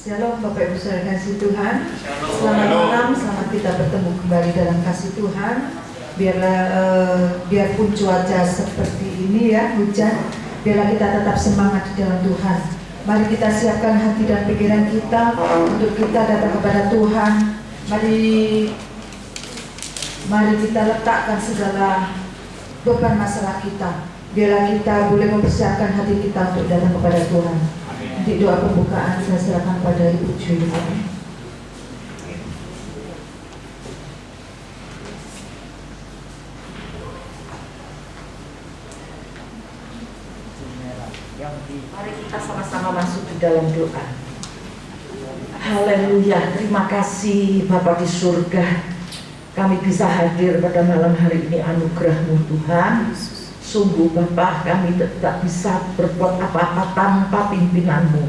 Shalom Bapak Ibu Saudara kasih Tuhan. Selamat malam, selamat kita bertemu kembali dalam kasih Tuhan. Biarpun cuaca seperti ini ya, hujan, biarlah kita tetap semangat di dalam Tuhan. Mari kita siapkan hati dan pikiran kita untuk kita datang kepada Tuhan. Mari kita letakkan segala beban masalah kita. Biarlah kita boleh mempersiapkan hati kita untuk datang kepada Tuhan. Untuk doa pembukaan saya serahkan pada Ibu Julia. Mari kita sama-sama masuk di dalam doa. Haleluya, terima kasih Bapa di surga. Kami bisa hadir pada malam hari ini, anugerah-Mu Tuhan. Sungguh Bapa, kami tidak bisa berbuat apa-apa tanpa pimpinan-Mu.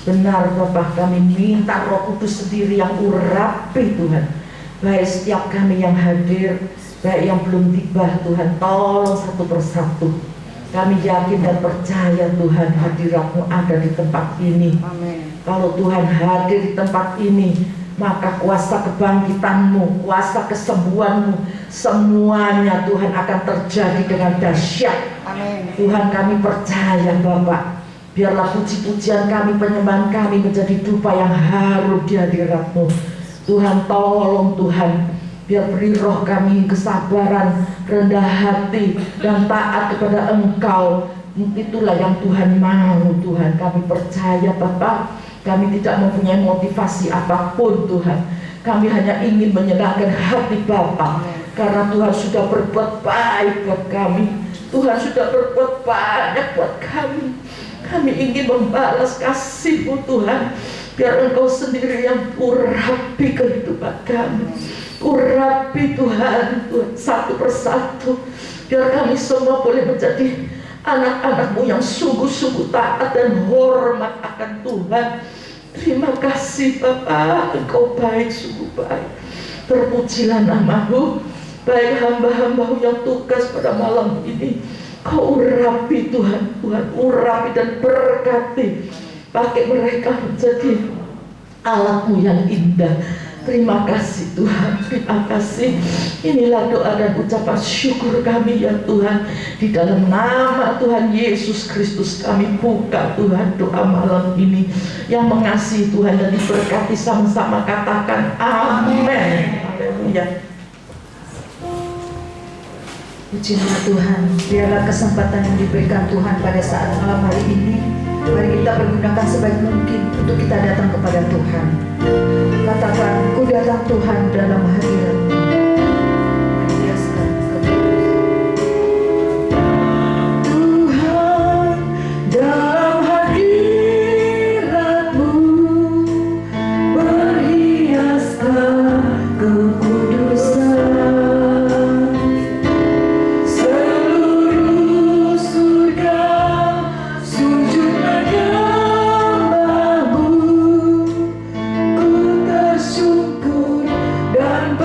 Benar Bapa, kami minta Roh Kudus sendiri yang urapi Tuhan. Baik setiap kami yang hadir, baik yang belum tiba Tuhan, tolong satu persatu. Kami yakin dan percaya Tuhan, hadirat-Mu ada di tempat ini. Amin. Kalau Tuhan hadir di tempat ini, maka kuasa kebangkitan-Mu, kuasa kesembuhan-Mu, semuanya Tuhan akan terjadi dengan dahsyat. Amin. Tuhan, kami percaya Bapak, biarlah puji-pujian kami, penyembahan kami menjadi dupa yang harum di hadirat-Mu. Tuhan, tolong Tuhan, biar beri roh kami kesabaran, rendah hati, dan taat kepada Engkau. Itulah yang Tuhan mau. Tuhan, kami percaya Bapak, kami tidak mempunyai motivasi apapun Tuhan. Kami hanya ingin menyenangkan hati Bapa, karena Tuhan sudah berbuat baik buat kami. Tuhan sudah berbuat banyak buat kami. Kami ingin membalas kasih-Mu Tuhan. Biar Engkau sendiri yang urapi kehidupan kami. Urapi Tuhan, satu persatu. Biar kami semua boleh menjadi anak-anak-Mu yang sungguh-sungguh taat dan hormat akan Tuhan. Terima kasih Bapa, Engkau baik, sungguh baik. Terpujilah nama-Mu. Baik hamba-hamba-Mu yang tugas pada malam ini, Kau urapi Tuhan, Tuhan urapi dan berkati. Pakai mereka menjadi alat-Mu yang indah. Terima kasih Tuhan, terima kasih. Inilah doa dan ucapan syukur kami ya Tuhan. Di dalam nama Tuhan Yesus Kristus kami buka Tuhan doa malam ini. Yang mengasihi Tuhan dan diberkati sama-sama katakan amin. Haleluya. Pujilah Tuhan, biarlah kesempatan yang diberikan Tuhan pada saat malam hari ini, mari kita pergunakan sebaik mungkin untuk kita datang kepada Tuhan. Katakan, ku datang Tuhan dalam hadirat-Mu. Tuhan dalam hadirat-Mu, berhiaskan kekudusan. Dan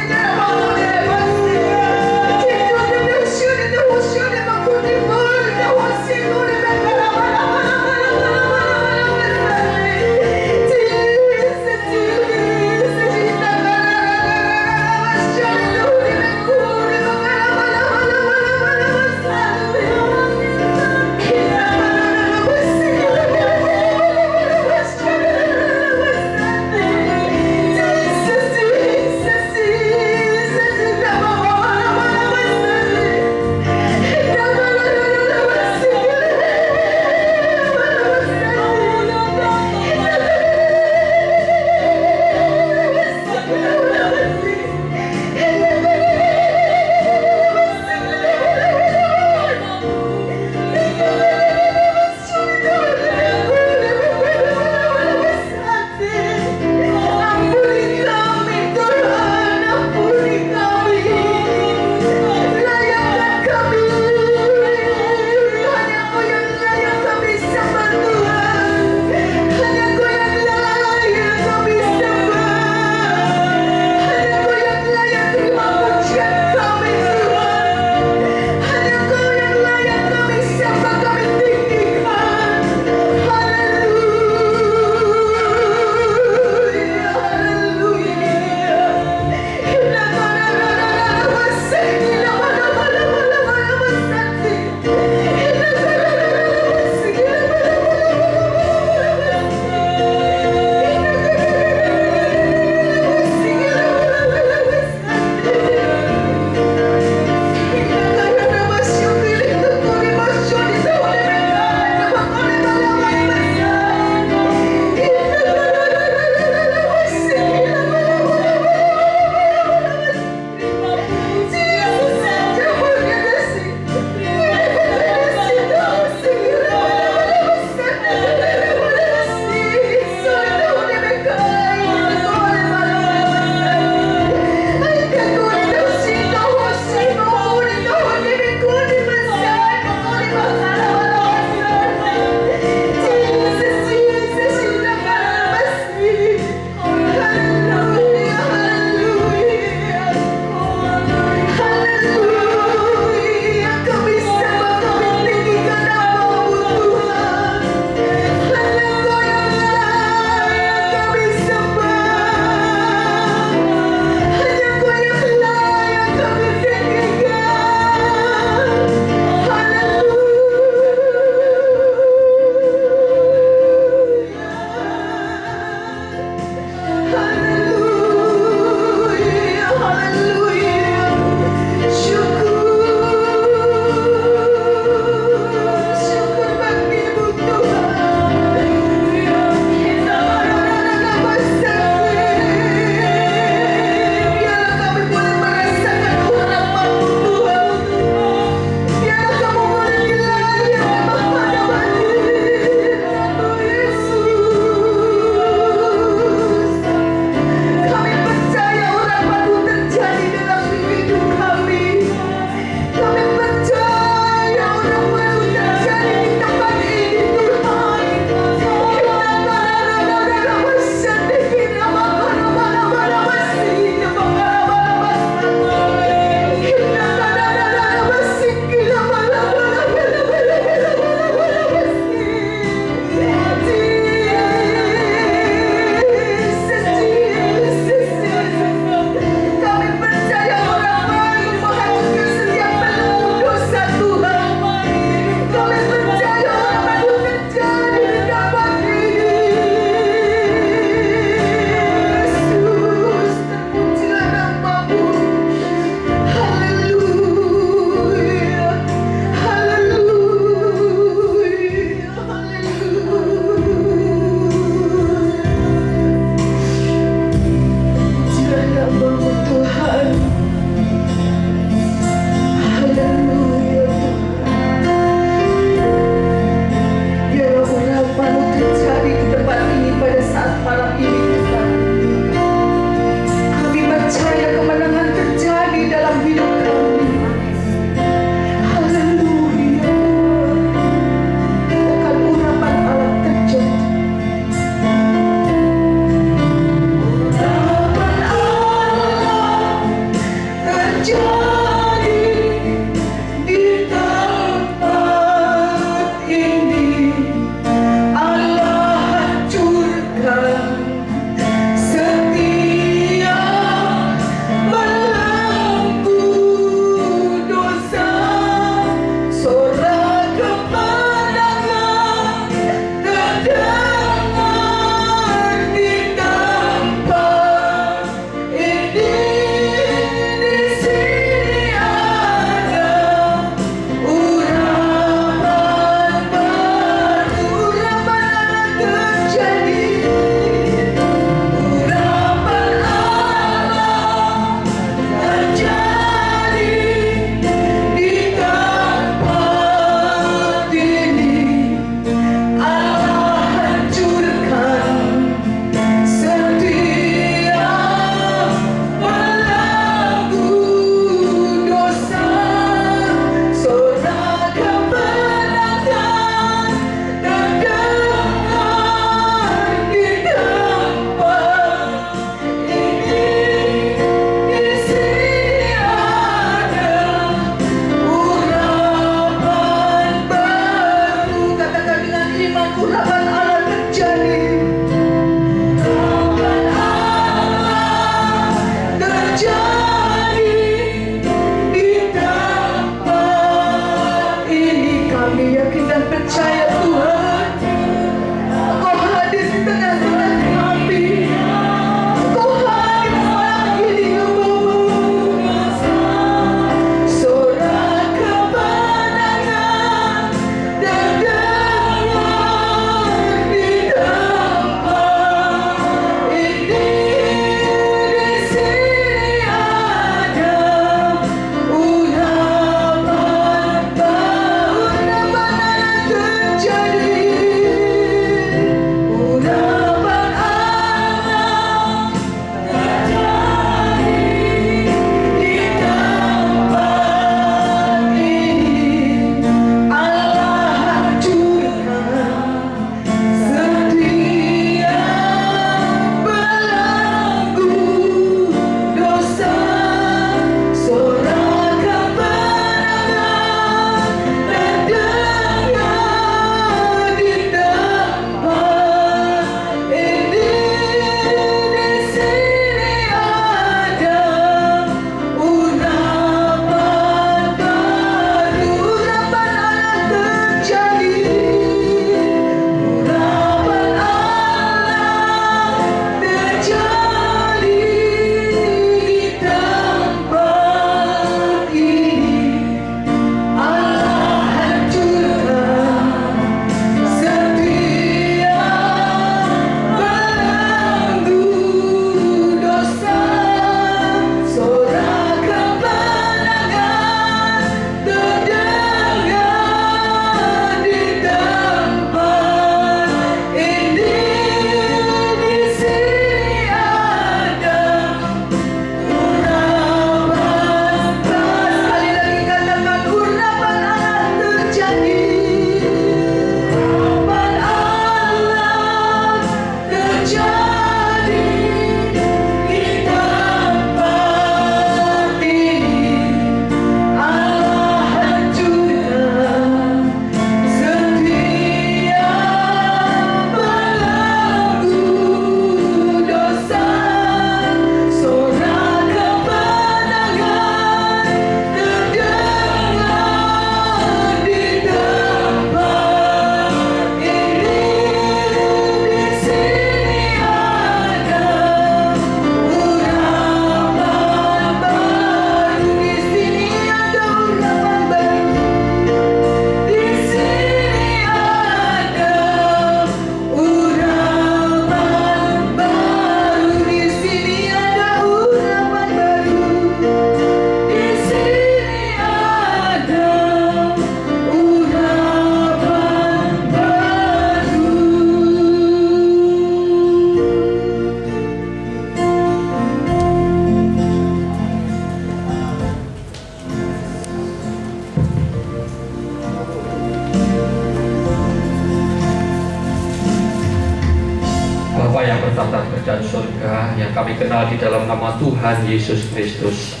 bertata kerajaan surga yang kami kenal di dalam nama Tuhan Yesus Kristus.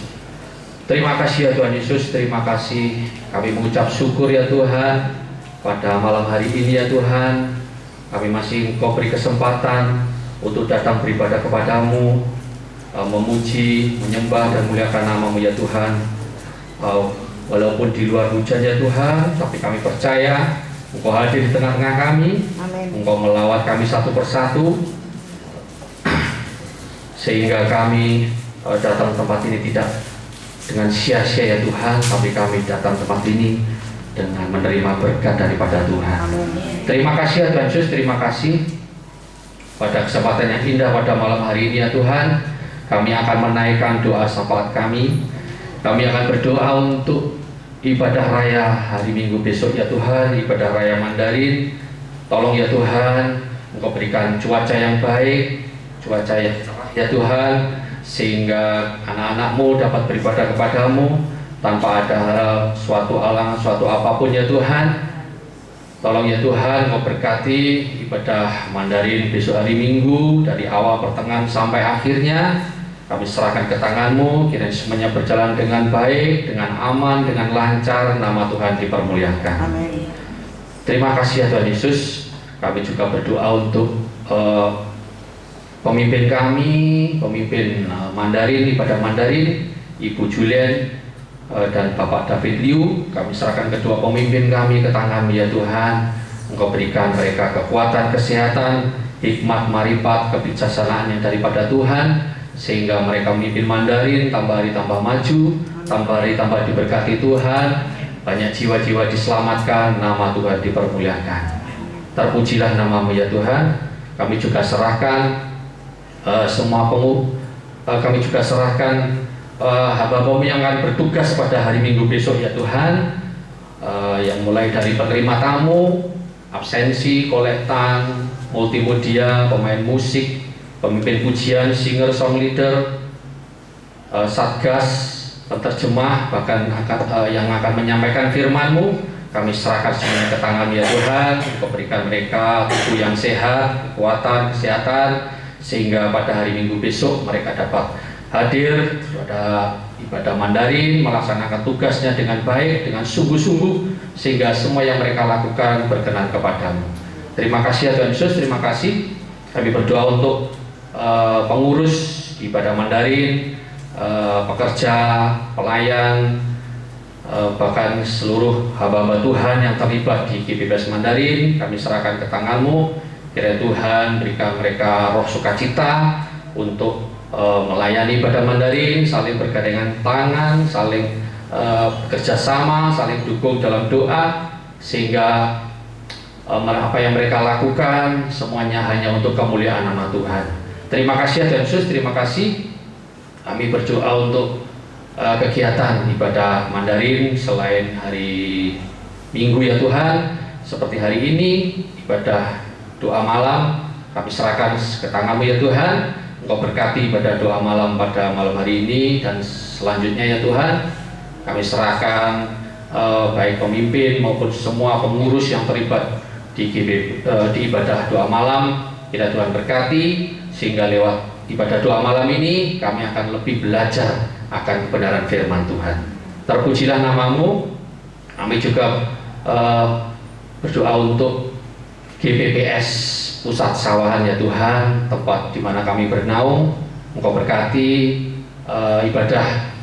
Terima kasih ya Tuhan Yesus, terima kasih kami mengucap syukur ya Tuhan pada malam hari ini ya Tuhan. Kami masih Engkau beri kesempatan untuk datang beribadah kepadamu, memuji, menyembah dan muliakan nama-Mu ya Tuhan. Walaupun di luar hujan ya Tuhan, tapi kami percaya Engkau hadir di tengah-tengah kami. Amin. Engkau melawat kami satu persatu, sehingga kami datang tempat ini tidak dengan sia-sia ya Tuhan, tapi kami datang tempat ini dengan menerima berkat daripada Tuhan. Amin. Terima kasih ya Tuhan Yesus, terima kasih pada kesempatan yang indah pada malam hari ini ya Tuhan. Kami akan menaikkan doa syafaat kami. Kami akan berdoa untuk ibadah raya hari Minggu besok ya Tuhan, ibadah raya Mandarin. Tolong ya Tuhan, Engkau berikan cuaca yang baik, cuaca yang cerah ya Tuhan, sehingga anak-anak-Mu dapat beribadah kepadamu tanpa ada suatu halangan, suatu apapun ya Tuhan. Tolong ya Tuhan, Engkau berkati ibadah Mandarin besok hari Minggu dari awal, pertengahan sampai akhirnya. Kami serahkan ke tangan-Mu, kiranya semuanya berjalan dengan baik, dengan aman, dengan lancar, nama Tuhan dipermuliakan. Amin. Terima kasih ya Tuhan Yesus. Kami juga berdoa untuk pemimpin kami, pemimpin Mandarin, ibadah Mandarin, Ibu Julian dan Bapak David Liu. Kami serahkan kedua pemimpin kami ke tangan-Mu ya Tuhan. Engkau berikan mereka kekuatan, kesehatan, hikmat, marifat, kebijaksanaan yang daripada Tuhan, sehingga mereka memimpin Mandarin tambah hari tambah maju, tambah hari tambah diberkati Tuhan. Banyak jiwa-jiwa diselamatkan, nama Tuhan dipermuliakan. Terpujilah nama-Mu ya Tuhan. Kami juga serahkan kami juga serahkan hamba-Mu yang akan bertugas pada hari Minggu besok ya Tuhan, yang mulai dari penerima tamu, absensi, kolektan, multimedia, pemain musik, pemimpin pujian, singer, song leader, satgas, penterjemah, bahkan yang akan menyampaikan firman-Mu. Kami serahkan semuanya ke tangan ya Tuhan. Engkau berikan mereka tubuh yang sehat, kekuatan, kesehatan, sehingga pada hari Minggu besok mereka dapat hadir pada ibadah Mandarin, melaksanakan tugasnya dengan baik, dengan sungguh-sungguh, sehingga semua yang mereka lakukan berkenan kepadamu. Terima kasih ya Tuhan Yesus, terima kasih. Kami berdoa untuk pengurus ibadah Mandarin, pekerja, pelayan, bahkan seluruh hamba-hamba Tuhan yang terlibat di GBPS Mandarin. Kami serahkan ke tangan-Mu. Kiranya Tuhan berikan mereka roh sukacita untuk melayani ibadah Mandarin, saling bergandengan tangan, saling bekerja sama, saling dukung dalam doa, sehingga apa yang mereka lakukan semuanya hanya untuk kemuliaan nama Tuhan. Terima kasih ya Tuhan Yesus, terima kasih. Kami berdoa untuk kegiatan ibadah Mandarin selain hari Minggu ya Tuhan, seperti hari ini ibadah doa malam, kami serahkan ke tangan-Mu ya Tuhan. Engkau berkati ibadah doa malam pada malam hari ini dan selanjutnya ya Tuhan. Kami serahkan baik pemimpin maupun semua pengurus yang terlibat di ibadah doa malam. Kiranya Tuhan berkati, sehingga lewat ibadah doa malam ini kami akan lebih belajar akan kebenaran firman Tuhan. Terpujilah nama-Mu. Kami juga berdoa untuk GBPS Pusat Sawahan ya Tuhan, tempat di mana kami bernaung. Engkau berkati ibadah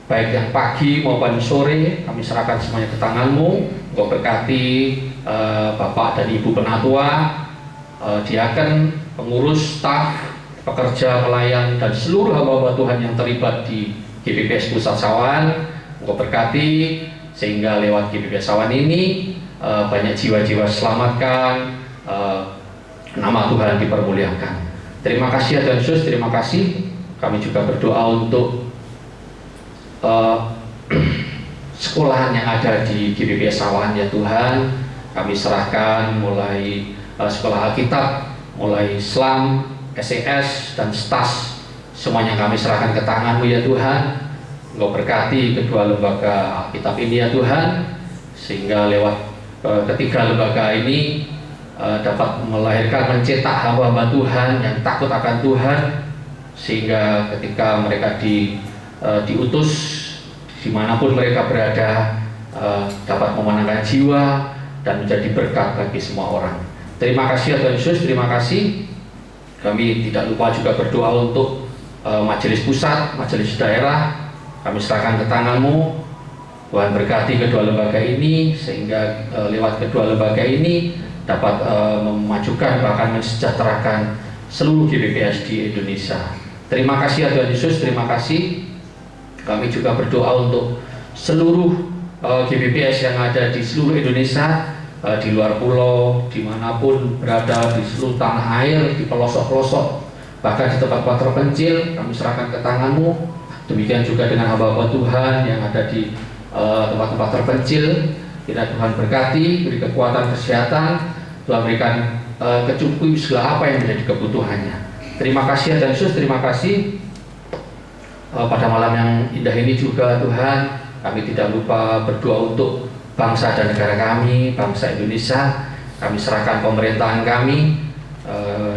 baik yang pagi maupun sore, kami serahkan semuanya ke tangan-Mu. Engkau berkati Bapak dan Ibu Penatua, diaken, pengurus, staf, pekerja, pelayan, dan seluruh hamba-hamba Tuhan yang terlibat di GBPS Pusat Sawahan. Engkau berkati sehingga lewat GBPS Sawahan ini banyak jiwa-jiwa selamatkan, nama Tuhan dipermuliakan. Terima kasih ya Tuhan Yesus, terima kasih. Kami juga berdoa untuk sekolahan yang ada di GBPS Sawahan ya Tuhan. Kami serahkan mulai sekolah Alkitab, mulai Islam, SES, dan STAS, semuanya kami serahkan ke tangan-Mu ya Tuhan. Engkau berkati kedua lembaga Alkitab ini ya Tuhan, sehingga lewat ketiga lembaga ini dapat melahirkan, mencetak hamba-hamba Tuhan yang takut akan Tuhan, sehingga ketika mereka diutus dimanapun mereka berada, dapat memenangkan jiwa dan menjadi berkat bagi semua orang. Terima kasih ya Tuhan Yesus, terima kasih. Kami tidak lupa juga berdoa untuk majelis pusat, majelis daerah. Kami serahkan ke tangan-Mu. Tuhan berkati kedua lembaga ini, sehingga lewat kedua lembaga ini dapat memajukan bahkan mensejahterakan seluruh GBPS di Indonesia. Terima kasih ya Tuhan Yesus, terima kasih. Kami juga berdoa untuk seluruh GBPS yang ada di seluruh Indonesia, di luar pulau, dimanapun berada, di seluruh tanah air, di pelosok-pelosok, bahkan di tempat-tempat terpencil. Kami serahkan ke tangan-Mu. Demikian juga dengan hamba-hamba Tuhan yang ada di tempat-tempat terpencil. Kiranya Tuhan berkati, beri kekuatan kesehatan, Tuhan berikan kecukupan segala apa yang menjadi kebutuhannya. Terima kasih ya Tuhan Yesus, terima kasih. Pada malam yang indah ini juga Tuhan, kami tidak lupa berdoa untuk bangsa dan negara kami, bangsa Indonesia. Kami serahkan pemerintahan kami,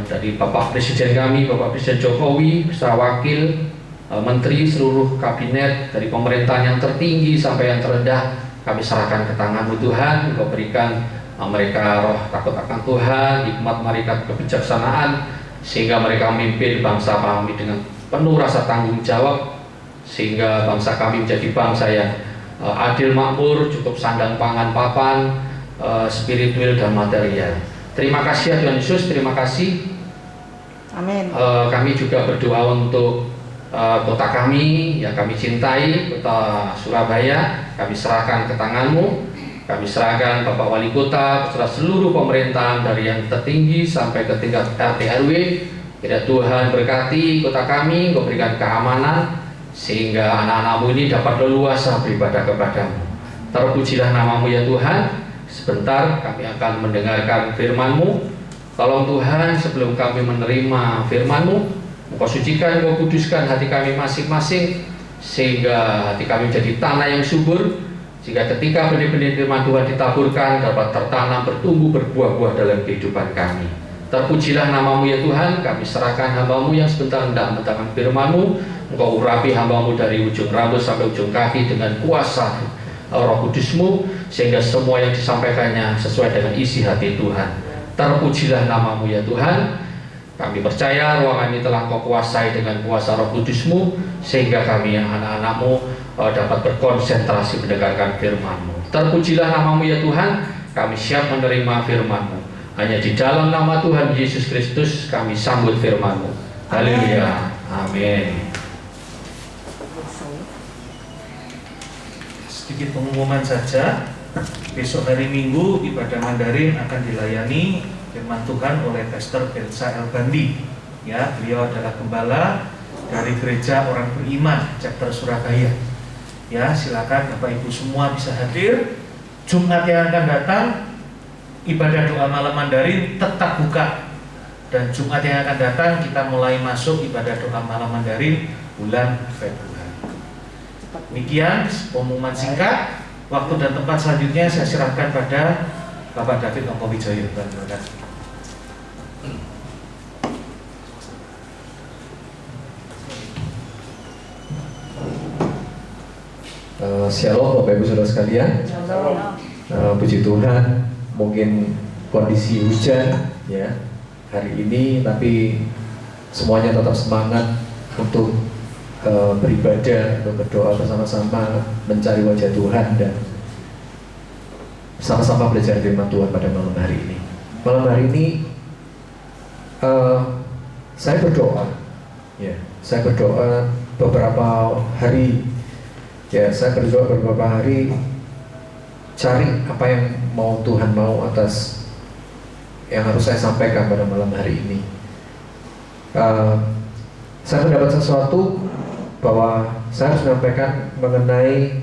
dari Bapak Presiden kami, Bapak Presiden Jokowi, beserta wakil, menteri, seluruh kabinet, dari pemerintahan yang tertinggi sampai yang terendah. Kami serahkan ke tangan-Mu Tuhan. Engkau berikan mereka roh takut akan Tuhan, hikmat mereka kebijaksanaan, sehingga mereka memimpin bangsa kami dengan penuh rasa tanggung jawab, sehingga bangsa kami menjadi bangsa yang adil, makmur, cukup sandang pangan papan, spiritual dan material. Terima kasih ya Tuhan Yesus, terima kasih. Amin. Kami juga berdoa untuk kota kami, yang kami cintai, kota Surabaya. Kami serahkan ke tangan-Mu. Kami serahkan Bapak Wali Kota beserta seluruh pemerintahan dari yang tertinggi sampai ke tingkat RT RW. Kiranya Tuhan berkati kota kami, Engkau berikan keamanan, sehingga anak-anak-Mu ini dapat leluasa beribadah kepada-Mu. Terpujilah nama-Mu ya Tuhan. Sebentar kami akan mendengarkan firman-Mu. Tolong Tuhan, sebelum kami menerima firman-Mu, Engkau sucikan, Engkau kuduskan hati kami masing-masing, sehingga hati kami menjadi tanah yang subur, sehingga ketika benih-benih firman Tuhan ditaburkan dapat tertanam, bertumbuh, berbuah-buah dalam kehidupan kami. Terpujilah nama-Mu ya Tuhan. Kami serahkan hamba-Mu yang sebentar hendak mentangkan firman-Mu. Engkau urapi hamba-Mu dari ujung rambut sampai ujung kaki dengan kuasa Roh Kudus-Mu, sehingga semua yang disampaikannya sesuai dengan isi hati Tuhan. Terpujilah nama-Mu ya Tuhan. Kami percaya ruangan ini telah Kau kuasai dengan kuasa Roh Kudus-Mu, sehingga kami yang anak-anak-Mu dapat berkonsentrasi mendengarkan firman-Mu. Terpujilah nama-Mu ya Tuhan. Kami siap menerima firman-Mu. Hanya di dalam nama Tuhan Yesus Kristus kami sambut firman-Mu. Haleluya. Amin. Sedikit pengumuman saja. Besok hari Minggu ibadah Mandarin akan dilayani firman Tuhan oleh Pastor Belsa Elbandi. Ya, beliau adalah gembala dari Gereja Orang Beriman Chapter Surabaya. Ya, silakan Bapak Ibu semua bisa hadir. Jumat yang akan datang ibadah doa malam Mandarin tetap buka, dan Jumat yang akan datang kita mulai masuk ibadah doa malam Mandarin bulan Februari. Demikian pengumuman singkat. Waktu dan tempat selanjutnya saya serahkan pada Bapak David Ongkowijoyo. Terima kasih. Shalom Bapak Ibu Saudara sekalian. Puji Tuhan, mungkin kondisi hujan ya hari ini, tapi semuanya tetap semangat untuk beribadah, untuk berdoa bersama-sama, mencari wajah Tuhan, dan sama-sama belajar firman Tuhan pada malam hari ini. Malam hari ini saya berdoa, ya, saya berdoa beberapa hari, ya, saya berdoa beberapa hari, cari apa yang mau Tuhan mau atas yang harus saya sampaikan pada malam hari ini. Saya mendapat sesuatu bahwa saya harus menyampaikan mengenai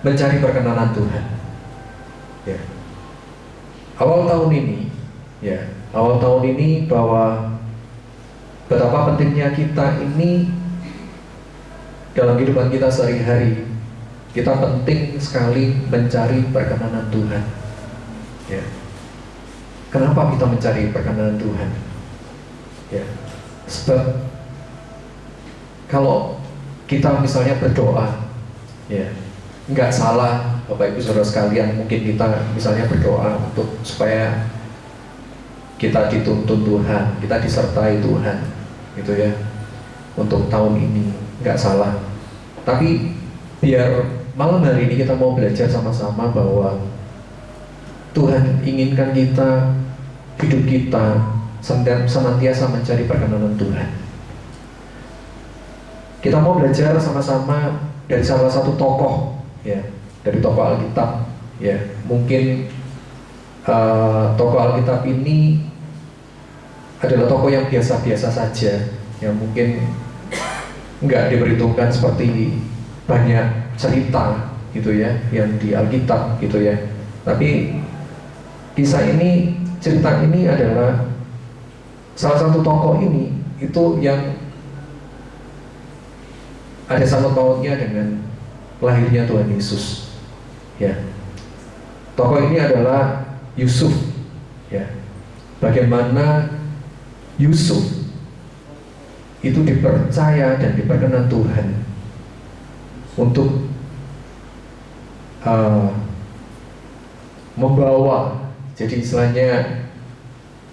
mencari perkenanan Tuhan. Ya. Awal tahun ini, bahwa betapa pentingnya kita ini dalam kehidupan kita sehari-hari. Kita penting sekali mencari perkenanan Tuhan. Ya. Kenapa kita mencari perkenanan Tuhan? Ya. Sebab kalau kita misalnya berdoa, ya nggak salah Bapak Ibu Saudara sekalian, mungkin kita misalnya berdoa untuk supaya kita dituntun Tuhan, kita disertai Tuhan, gitu ya, untuk tahun ini, nggak salah. Tapi biar malam hari ini kita mau belajar sama-sama bahwa Tuhan inginkan kita, hidup kita senantiasa mencari perkenanan Tuhan. Kita mau belajar sama-sama dari salah satu tokoh, ya, dari tokoh Alkitab, ya. Mungkin tokoh Alkitab ini adalah tokoh yang biasa-biasa saja, yang mungkin nggak diperhitungkan seperti banyak cerita gitu ya, yang di Alkitab gitu ya. Tapi kisah ini, cerita ini adalah salah satu tokoh ini itu yang ada sangkut pautnya dengan lahirnya Tuhan Yesus. Ya, tokoh ini adalah Yusuf. Ya, bagaimana Yusuf itu dipercaya dan diperkenan Tuhan untuk membawa, jadi istilahnya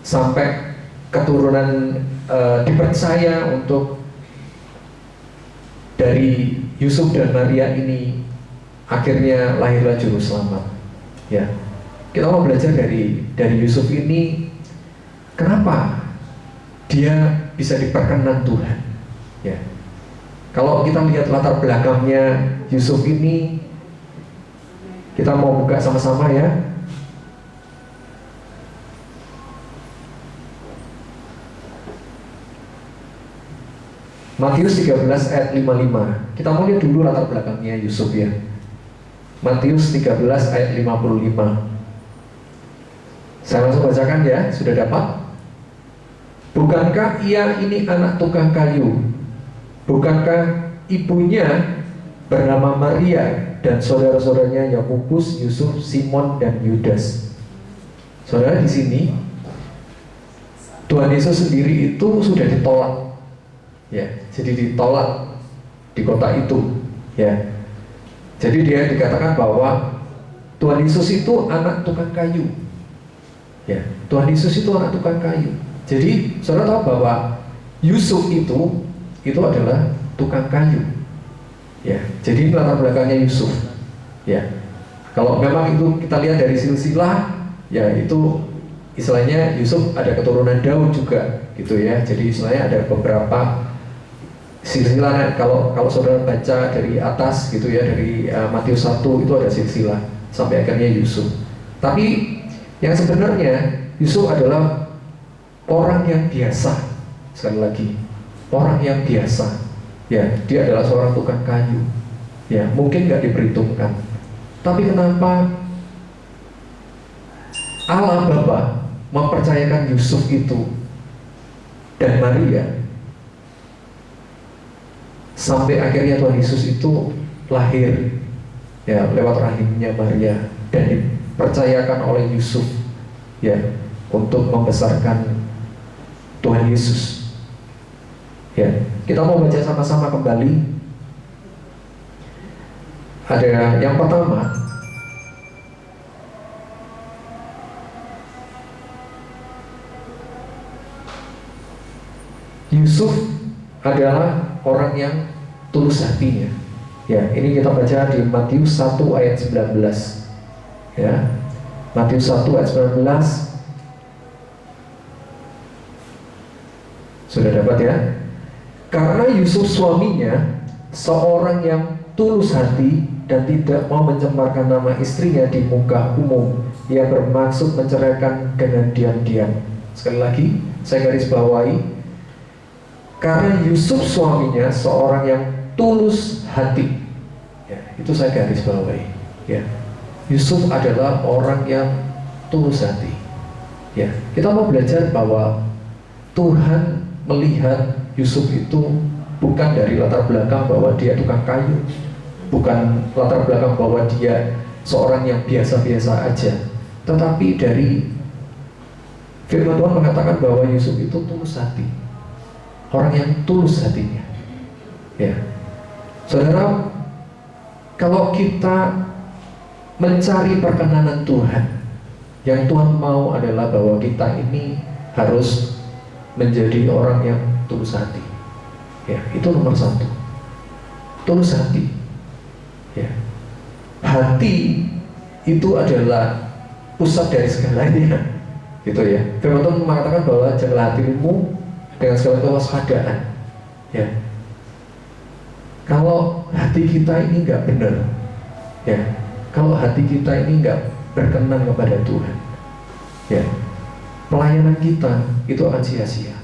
sampai keturunan dipercaya untuk dari Yusuf dan Maria ini akhirnya lahirlah juru selamat. Ya, kita mau belajar dari Yusuf ini, kenapa dia bisa diperkenan Tuhan. Ya, kalau kita lihat latar belakangnya Yusuf ini, kita mau buka sama-sama ya. Matius 13 ayat 55. Kita mau lihat dulu latar belakangnya Yusuf ya. Matius 13 ayat 55. Saya langsung bacakan ya, sudah dapat? Bukankah ia ini anak tukang kayu? Bukankah ibunya bernama Maria dan saudara-saudaranya Yakobus, Yusuf, Simon dan Yudas? Saudara, di sini Tuhan Yesus sendiri itu sudah ditolak. Ya, jadi ditolak di kota itu. Ya, jadi dia dikatakan bahwa Tuhan Yesus itu anak tukang kayu. Ya, Tuhan Yesus itu anak tukang kayu. Jadi saudara tahu bahwa Yusuf itu adalah tukang kayu. Ya, jadi latar belakangnya Yusuf. Ya, kalau memang itu kita lihat dari silsilah, ya itu istilahnya Yusuf ada keturunan Daud juga, gitu ya. Jadi istilahnya ada beberapa silsilah. Kalau saudara baca dari atas, gitu ya, dari Matius 1 itu ada silsilah sampai akhirnya Yusuf. Tapi yang sebenarnya Yusuf adalah orang yang biasa. Sekali lagi, orang yang biasa. Ya, dia adalah seorang tukang kayu. Ya, mungkin nggak diperhitungkan. Tapi kenapa Allah Bapa mempercayakan Yusuf itu dan Maria sampai akhirnya Tuhan Yesus itu lahir, ya, lewat rahimnya Maria, dan dipercayakan oleh Yusuf, ya, untuk membesarkan Tuhan Yesus. Ya, kita mau baca sama-sama kembali. Ada yang pertama, Yusuf adalah orang yang tulus hatinya. Ya, ini kita baca di Matius 1 ayat 19. Ya, Matius 1 ayat 19. Sudah dapat ya? Karena Yusuf suaminya seorang yang tulus hati dan tidak mau mencemarkan nama istrinya di muka umum, ia bermaksud menceraikan dengan diam-diam. Sekali lagi, saya garis bawahi, karena Yusuf suaminya seorang yang tulus hati. Ya, itu saya garis bawahi. Ya, Yusuf adalah orang yang tulus hati. Ya, kita mau belajar bahwa Tuhan melihat Yusuf itu bukan dari latar belakang bahwa dia tukang kayu, bukan latar belakang bahwa dia seorang yang biasa-biasa aja, tetapi dari firman Tuhan mengatakan bahwa Yusuf itu tulus hati, orang yang tulus hatinya. Ya, saudara, kalau kita mencari perkenanan Tuhan, yang Tuhan mau adalah bahwa kita ini harus menjadi orang yang tulus hati. Ya, itu nomor satu. Tulus hati. Ya, hati itu adalah pusat dari segalanya. Gitu ya. Firman Tuhan mengatakan bahwa jagalah hatimu dengan segala kewaspadaan. Ya. Kalau hati kita ini nggak benar, ya, kalau hati kita ini nggak berkenan kepada Tuhan, ya, pelayanan kita itu akan sia-sia.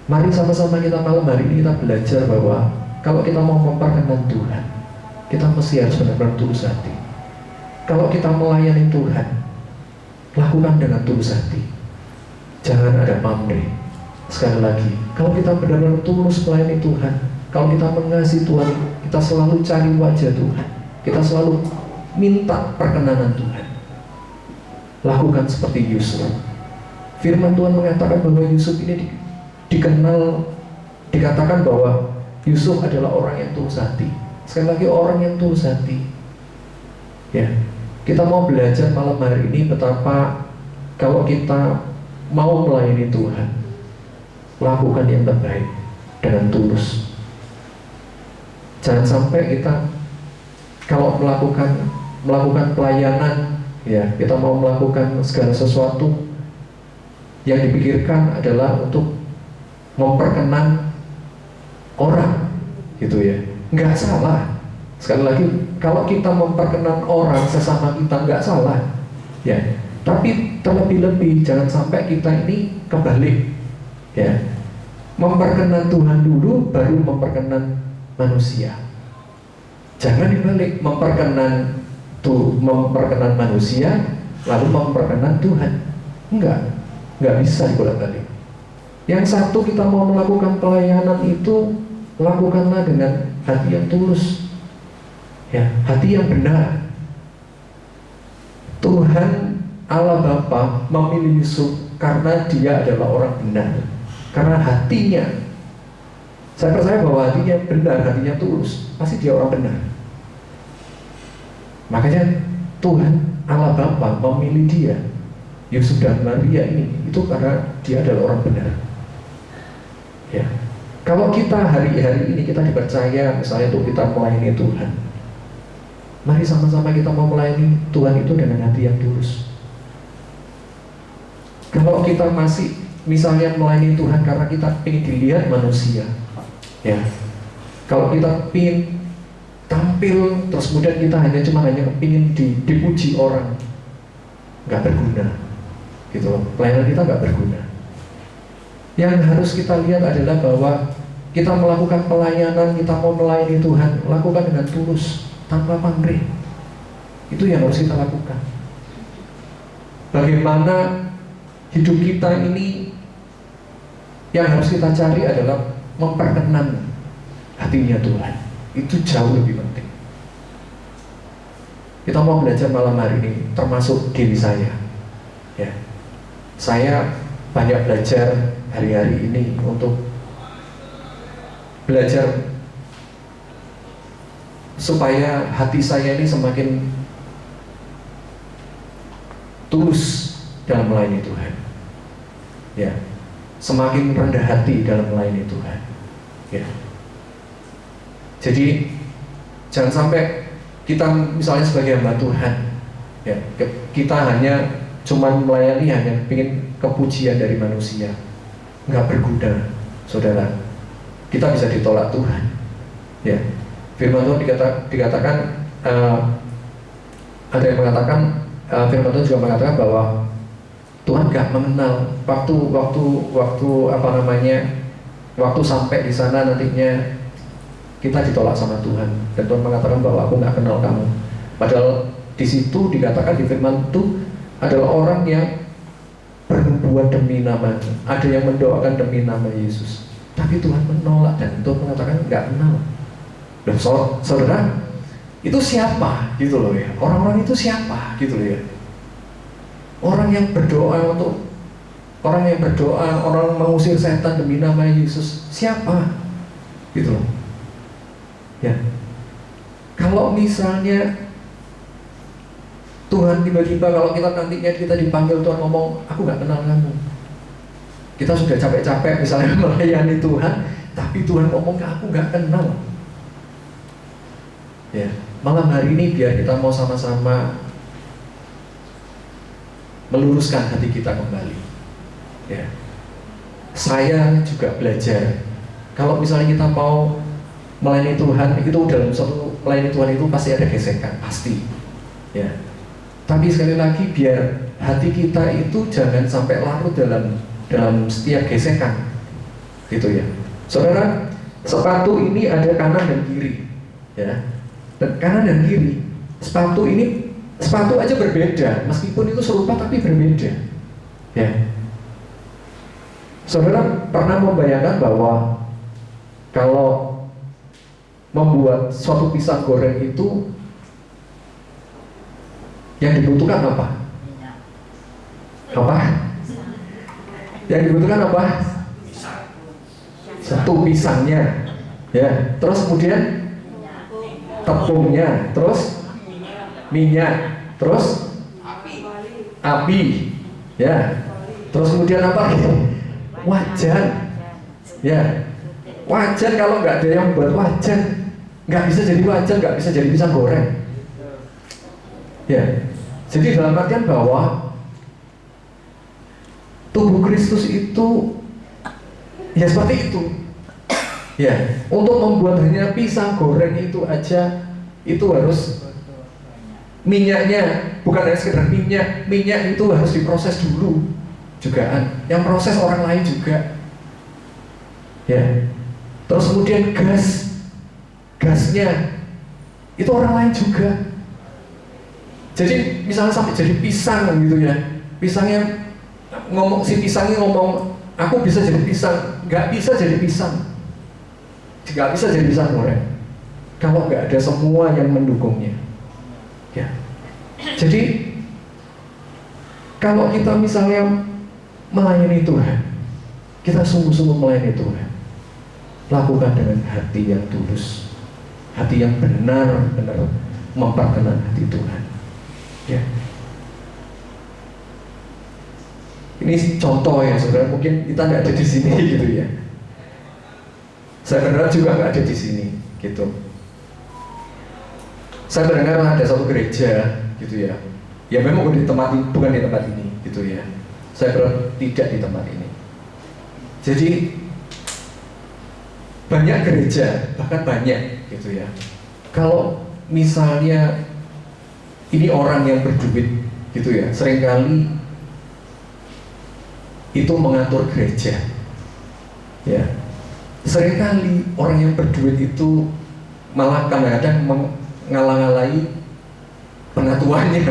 Mari sama-sama kita malam hari ini kita belajar bahwa kalau kita mau memperkenan Tuhan, kita mesti harus benar-benar tulus hati. Kalau kita melayani Tuhan, lakukan dengan tulus hati. Jangan ada pamrih. Sekali lagi, kalau kita benar-benar tulus melayani Tuhan, kalau kita mengasihi Tuhan, kita selalu cari wajah Tuhan, kita selalu minta perkenanan Tuhan. Lakukan seperti Yusuf. Firman Tuhan mengatakan bahwa Yusuf ini dikenal, dikatakan bahwa Yusuf adalah orang yang tulus hati. Sekali lagi, orang yang tulus hati. Ya, kita mau belajar malam hari ini betapa kalau kita mau melayani Tuhan, lakukan yang terbaik dengan tulus. Jangan sampai kita kalau melakukan pelayanan, ya, kita mau melakukan segala sesuatu yang dipikirkan adalah untuk memperkenan orang, gitu ya. Nggak salah. Sekali lagi, kalau kita memperkenan orang sesama kita nggak salah, ya. Tapi terlebih-lebih jangan sampai kita ini kebalik, ya. Memperkenan Tuhan dulu, baru memperkenan manusia. Jangan dibalik, memperkenan manusia lalu memperkenan Tuhan. Enggak bisa dibolak-balik. Yang satu, kita mau melakukan pelayanan itu lakukanlah dengan hati yang tulus, ya, hati yang benar. Tuhan Allah Bapa memilih Yusuf karena dia adalah orang benar, karena hatinya, saya percaya bahwa hatinya benar, hatinya tulus, pasti dia orang benar. Makanya Tuhan Allah Bapa memilih dia, Yusuf dan Maria ini, itu karena dia adalah orang benar. Ya, kalau kita hari-hari ini kita dipercaya misalnya untuk kita melayani Tuhan, mari sama-sama kita mau melayani Tuhan itu dengan hati yang tulus. Kalau kita masih misalnya melayani Tuhan karena kita ingin dilihat manusia, ya, kalau kita ingin tampil terus kemudian kita hanya ingin dipuji orang, nggak berguna, gitu. Pelayanan kita nggak berguna. Yang harus kita lihat adalah bahwa kita melakukan pelayanan, kita mau melayani Tuhan, lakukan dengan tulus, tanpa pamrih. Itu yang harus kita lakukan. Bagaimana hidup kita ini, yang harus kita cari adalah memperkenan hatinya Tuhan. Itu jauh lebih penting. Kita mau belajar malam hari ini, termasuk diri saya, ya. Saya banyak belajar hari-hari ini untuk belajar supaya hati saya ini semakin tulus dalam melayani Tuhan, ya, semakin rendah hati dalam melayani Tuhan, ya. Jadi jangan sampai kita misalnya sebagai hamba Tuhan, ya, kita hanya cuman melayani, hanya ingin kepujian dari manusia, nggak berguna, saudara. Kita bisa ditolak Tuhan, ya. Firman Tuhan dikatakan ada yang mengatakan, Firman Tuhan juga mengatakan bahwa Tuhan nggak mengenal waktu sampai di sana nantinya kita ditolak sama Tuhan, dan Tuhan mengatakan bahwa aku nggak kenal kamu. Padahal di situ dikatakan di Firman itu adalah orang yang bernubuat demi namanya, ada yang mendoakan demi nama Yesus, tapi Tuhan menolak dan Tuhan mengatakan nggak kenal. Dan saudara, itu siapa gitu loh ya? Orang-orang itu siapa gitu loh ya? Orang yang berdoa orang mengusir setan demi nama Yesus, siapa? gitu loh. Ya, kalau misalnya Tuhan tiba-tiba, kalau kita nantinya kita dipanggil, Tuhan ngomong, aku nggak kenal kamu. Kita sudah capek-capek misalnya melayani Tuhan, tapi Tuhan ngomong ke aku nggak kenal. Ya, malam hari ini biar kita mau sama-sama meluruskan hati kita kembali. Ya, saya juga belajar. Kalau misalnya kita mau melayani Tuhan, itu dalam satu melayani Tuhan itu pasti ada gesekan, pasti. Ya. Tapi sekali lagi biar hati kita itu jangan sampai larut dalam setiap gesekan, gitu ya. Saudara, sepatu ini ada kanan dan kiri, ya. Dan kanan dan kiri, sepatu aja berbeda, meskipun itu serupa tapi berbeda, ya. Saudara pernah membayangkan bahwa kalau membuat suatu pisang goreng itu yang dibutuhkan apa? Apa? Yang dibutuhkan apa? Satu pisangnya, ya. Terus kemudian tepungnya, terus minyak, terus api, ya. Terus kemudian apa? Wajan, ya. Wajan, kalau nggak ada yang buat wajan, nggak bisa jadi wajan, nggak bisa jadi pisang goreng, ya. Jadi dalam artian bahwa tubuh Kristus itu ya seperti itu, ya. Untuk membuat hanya pisang goreng itu aja, itu harus minyaknya, bukan hanya sekedar minyak itu harus diproses dulu jugaan, yang proses orang lain juga, ya. Terus kemudian gasnya itu orang lain juga. Jadi misalnya sampai jadi pisang gitu ya, pisangnya ngomong, si pisangnya ngomong, aku bisa jadi pisang, nggak bisa jadi pisang, nggak bisa jadi pisang goreng kalau nggak ada semua yang mendukungnya, ya. Jadi kalau kita misalnya melayani Tuhan, kita sungguh-sungguh melayani Tuhan, lakukan dengan hati yang tulus, hati yang benar-benar memperkenan hati Tuhan, ya. Ini contoh ya saudara, mungkin kita nggak ada di sini gitu ya. Saya benar juga nggak ada di sini gitu. Saya mendengar ada satu gereja gitu ya. Ya memang bukan di tempat ini gitu ya. Saya benar tidak di tempat ini. Jadi banyak gereja, bahkan banyak gitu ya. Kalau misalnya ini orang yang berduit gitu ya, seringkali itu mengatur gereja, ya. Seringkali orang yang berduit itu malah kadang-kadang mengalang-alangi pengatuannya,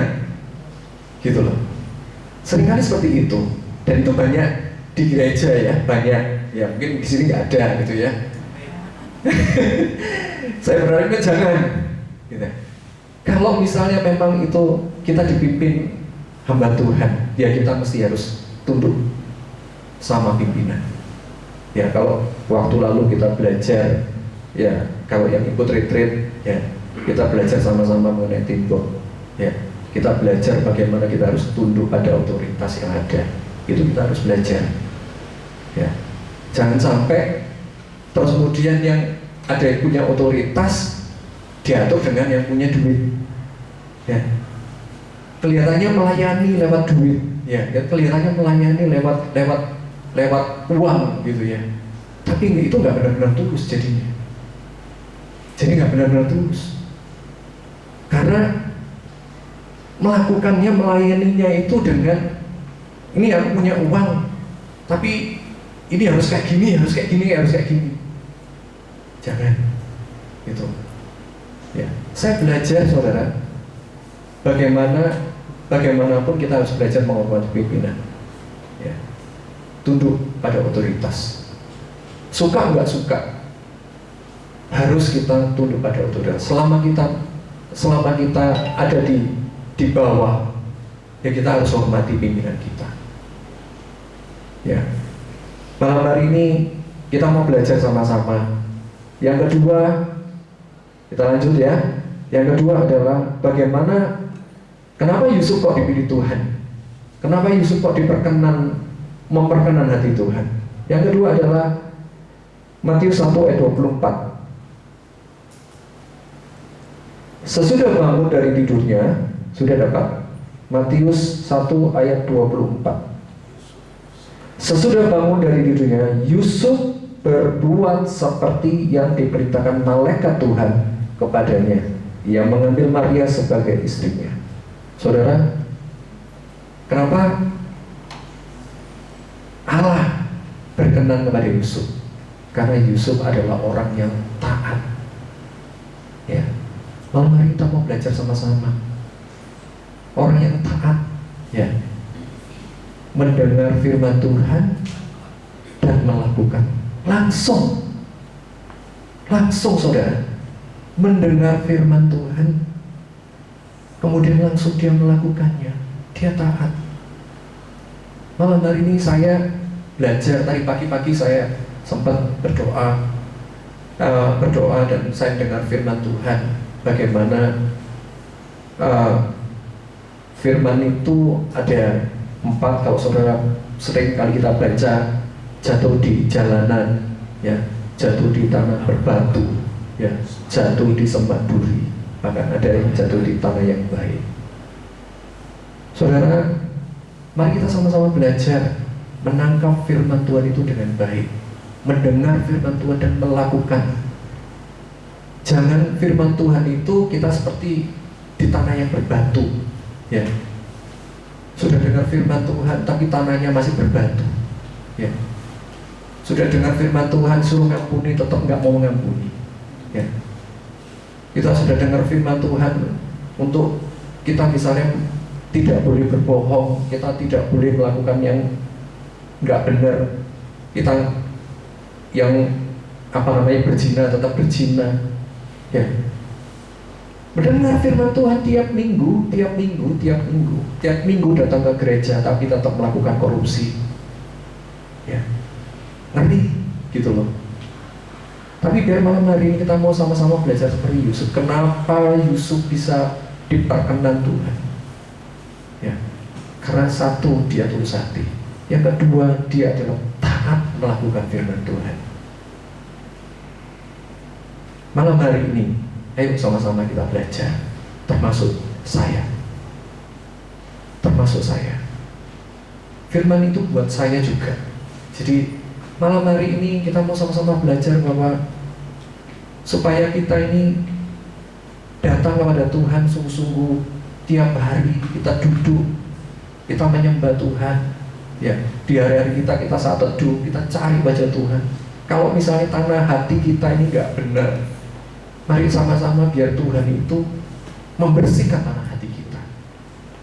gitu loh. Seringkali seperti itu, dan itu banyak di gereja ya, banyak. Ya mungkin di sini nggak ada gitu ya. Saya berharap jangan, gitu. Kalau misalnya memang itu kita dipimpin hamba Tuhan, ya kita mesti harus tunduk sama pimpinan. Ya kalau waktu lalu kita belajar, ya kalau yang ikut retreat, ya kita belajar sama-sama mengenai teamwork, ya kita belajar bagaimana kita harus tunduk pada otoritas yang ada. Itu kita harus belajar, ya. Jangan sampai terus kemudian yang ada yang punya otoritas diatur dengan yang punya duit, ya. Kelihatannya melayani lewat duit, ya kelihatannya melayani lewat uang gitu ya, tapi itu nggak benar-benar tulus jadinya. Jadi nggak benar-benar tulus, karena melakukannya, melayaninya itu dengan ini aku punya uang, tapi ini harus kayak gini, harus kayak gini, harus kayak gini. Jangan, gitu. Ya, saya belajar saudara, bagaimanapun kita harus belajar menghormati pimpinan. Ya. Tunduk pada otoritas, suka nggak suka harus kita tunduk pada otoritas. Selama kita ada di bawah, ya kita harus hormati pimpinan kita, ya. Malam hari ini kita mau belajar sama-sama Yang kedua, kita lanjut ya. Yang kedua adalah bagaimana, kenapa Yusuf kok dipilih Tuhan? Kenapa Yusuf kok memperkenan hati Tuhan? Yang kedua adalah Matius 1 ayat 24. Sesudah bangun dari tidurnya, sudah dapat? Matius 1 ayat 24. Sesudah bangun dari tidurnya, Yusuf berbuat seperti yang diperintahkan malaikat Tuhan kepadanya. Ia mengambil Maria sebagai istrinya. Saudara, kenapa Allah berkenan kepada Yusuf? Karena Yusuf adalah orang yang taat. Ya, malam hari kita mau belajar sama-sama. Orang yang taat, ya, mendengar firman Tuhan dan melakukan. Langsung saudara, mendengar firman Tuhan, kemudian langsung dia melakukannya. Dia taat. Malam hari ini saya belajar, tadi pagi-pagi saya sempat berdoa dan saya dengar firman Tuhan. Bagaimana firman itu ada 4, kalau saudara sering kali kita baca, jatuh di jalanan, ya, jatuh di tanah berbatu, ya, jatuh di semak duri, bahkan ada yang jatuh di tanah yang baik. Saudara, mari kita sama-sama belajar menangkap firman Tuhan itu dengan baik, mendengar firman Tuhan dan melakukan. Jangan firman Tuhan itu kita seperti di tanah yang berbatu, ya. Sudah dengar firman Tuhan tapi tanahnya masih berbatu, ya. Sudah dengar firman Tuhan suruh ngampuni tetap nggak mau ngampuni, ya. Kita sudah dengar firman Tuhan untuk kita misalnya tidak boleh berbohong, kita tidak boleh melakukan yang nggak benar, kita yang berzina tetap berzina, ya. Mendengar firman Tuhan tiap minggu datang ke gereja tapi tetap melakukan korupsi, ya, ngeri gitu loh. Tapi biar malam hari ini kita mau sama-sama belajar seperti Yusuf. Kenapa Yusuf bisa diperkenan Tuhan? Ya, karena satu, dia tulus hati. Yang kedua, dia adalah taat melakukan firman Tuhan. Malam hari ini, ayo sama-sama kita belajar, termasuk saya. Firman itu buat saya juga. Jadi malam hari ini kita mau sama-sama belajar bahwa supaya kita ini datang kepada Tuhan sungguh-sungguh, tiap hari kita duduk, kita menyembah Tuhan, ya. Di hari-hari kita saat teduh, kita cari wajah Tuhan. Kalau misalnya tanah hati kita ini nggak benar, mari sama-sama biar Tuhan itu membersihkan tanah hati kita.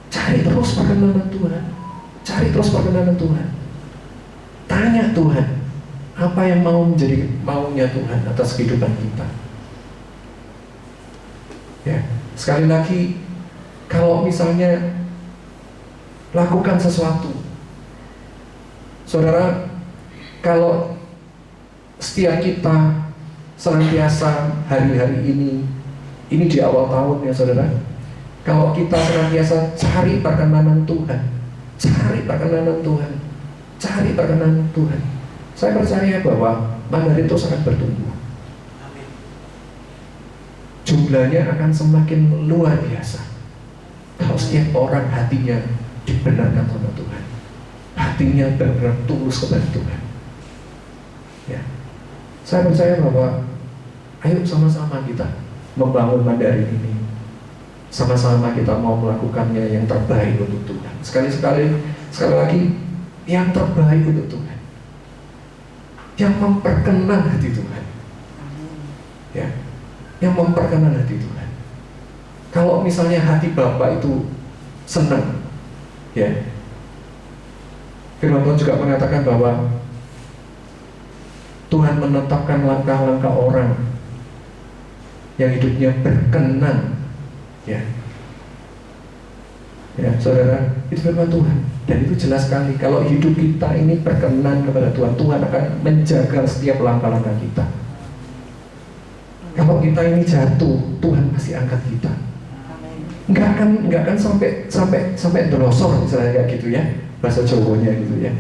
Cari terus perkenanan Tuhan, cari terus perkenanan Tuhan. Tanya Tuhan, apa yang mau menjadi maunya Tuhan atas kehidupan kita. Ya, sekali lagi, kalau misalnya lakukan sesuatu, saudara, kalau setiap kita senantiasa hari-hari ini di awal tahun ya saudara, kalau kita senantiasa cari perkenanan Tuhan, saya percaya bahwa Mandarin itu sangat bertumbuh. Jumlahnya akan semakin luar biasa kalau setiap orang hatinya dibenarkan sama Tuhan, hatinya benar-benar tulus kepada Tuhan. Ya, saya percaya bahwa ayo sama-sama kita membangun Mandarin ini. Sama-sama kita mau melakukannya yang terbaik untuk Tuhan. Sekali lagi, yang terbaik untuk Tuhan, yang memperkenan hati Tuhan, ya, yang memperkenan hati Tuhan. Kalau misalnya hati Bapa itu senang, ya, firman Tuhan juga mengatakan bahwa Tuhan menetapkan langkah-langkah orang yang hidupnya berkenan, ya, saudara, itu firman Tuhan. Dan itu jelas sekali, kalau hidup kita ini berkenan kepada Tuhan, Tuhan akan menjaga setiap langkah-langkah kita. Kalau kita ini jatuh, Tuhan pasti angkat kita. Nggak akan sampai delosor misalnya kayak gitu ya, bahasa Jawanya gitu ya.